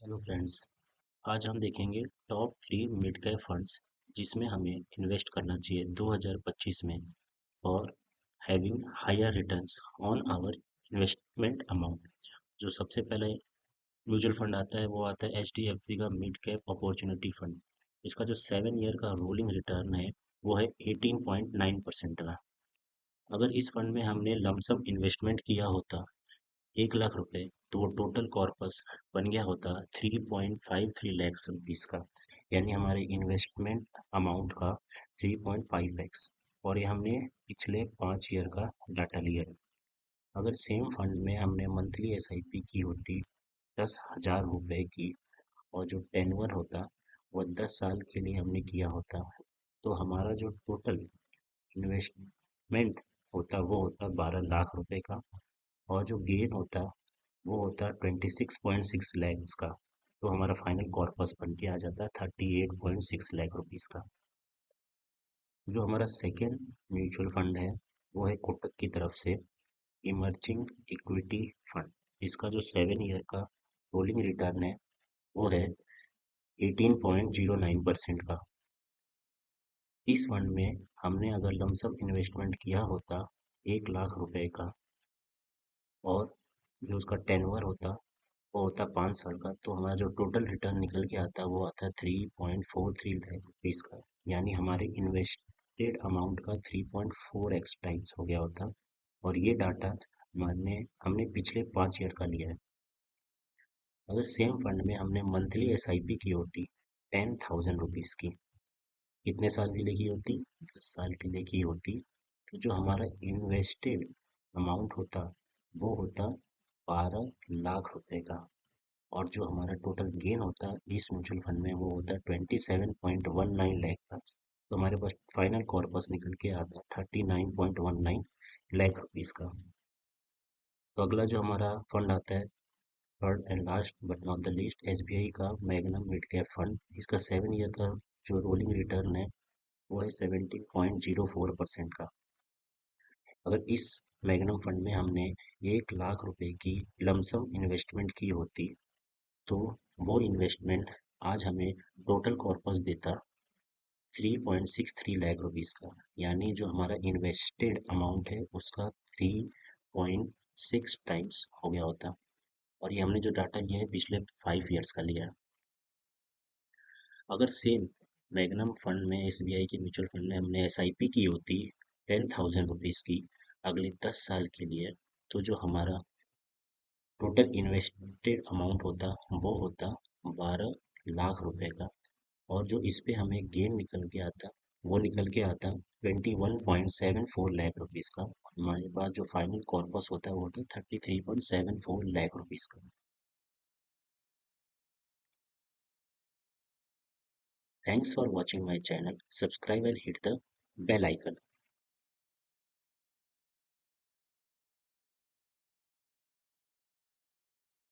Hello friends. आज हम देखेंगे टॉप 3 मिड कैप फंड्स जिसमें हमें इन्वेस्ट करना चाहिए 2025 में for having higher returns on our investment amount. जो सबसे पहले म्यूचुअल फंड आता है वो आता है HDFC का मिड कैप अपॉर्चुनिटी फंड। इसका जो 7 ईयर का रोलिंग रिटर्न है वो है 18.9% का। अगर इस फंड में हमने लमसम इन्वेस्टमेंट किया होता 1 लाख रुपए तो वो टोटल कॉर्पस बन गया होता 3.53 लाख रुपीज का। यानी हमारे इन्वेस्टमेंट अमाउंट का 3.5x। और ये हमने पिछले 5 ईयर का डाटा लिया है। अगर सेम फंड में हमने मंथली SIP की होती 10,000 रुपए की और जो टेन्योर होता वो 10 साल के लिए हमने किया होता तो हमारा जो टोटल इन्वेस्टमेंट होता वो होता 12 लाख रुपए का। और जो गेन होता वो होता 26.6 लैक्स का। तो हमारा फाइनल कॉर्पस बन के आ जाता है 38.6 लाख रुपीज का। जो हमारा सेकेंड म्यूचुअल फंड है वो है कोटक की तरफ से इमर्जिंग इक्विटी फंड। इसका जो 7 ईयर का रोलिंग रिटर्न है वो है 18.09% का। इस फंड में हमने अगर लमसम इन्वेस्टमेंट किया होता 1 लाख रुपए का और जो उसका टेन्योर होता वो होता 5 साल का तो हमारा जो टोटल रिटर्न निकल के आता वो आता है 3.43 लाख रुपीज का। यानी हमारे इन्वेस्टेड अमाउंट का 3.4x टाइम्स हो गया होता। और ये डाटा हमने पिछले 5 ईयर का लिया है। अगर सेम फंड में हमने मंथली SIP की होती 10,000 रुपीज की, कितने साल के लिए की होती 10 साल के लिए की होती, तो जो हमारा इन्वेस्टेड अमाउंट होता वो होता 12 लाख रुपए का। और जो हमारा टोटल गेन होता है इस म्यूचुअल फंड में वो होता है 27.19 लाख का। तो हमारे पास फाइनल कॉर्पस निकल के आता है 39.19 लाख रुपीज का। तो अगला जो हमारा फंड आता है third and last but not the least SBI का मैग्नम मिड कैप फंड। इसका 7 ईयर का जो रोलिंग रिटर्न है वो है 17.04% का। अगर इस मैग्नम फंड में हमने 1 लाख रुपए की लमसम इन्वेस्टमेंट की होती तो वो इन्वेस्टमेंट आज हमें टोटल कॉर्पस देता 3.63 लाख रुपीज का। यानी जो हमारा इन्वेस्टेड अमाउंट है उसका 3.6 टाइम्स हो गया होता। और ये हमने जो डाटा लिया है पिछले 5 ईयर्स का लिया है। अगर सेम मैग्नम फंड में SBI के म्यूचुअल फंड में हमने SIP की होती 10,000 रुपीज की अगले 10 साल के लिए, तो जो हमारा टोटल इन्वेस्टेड अमाउंट होता वो होता 12 लाख रुपए का। और जो इस पे हमें गेन निकल के आता वो निकल के आता 21.74 लाख रुपीज का। हमारे पास जो फाइनल कॉर्पस होता है वो होता 33.74 लाख रुपीज का। Thanks for watching my channel. Subscribe and hit the bell icon.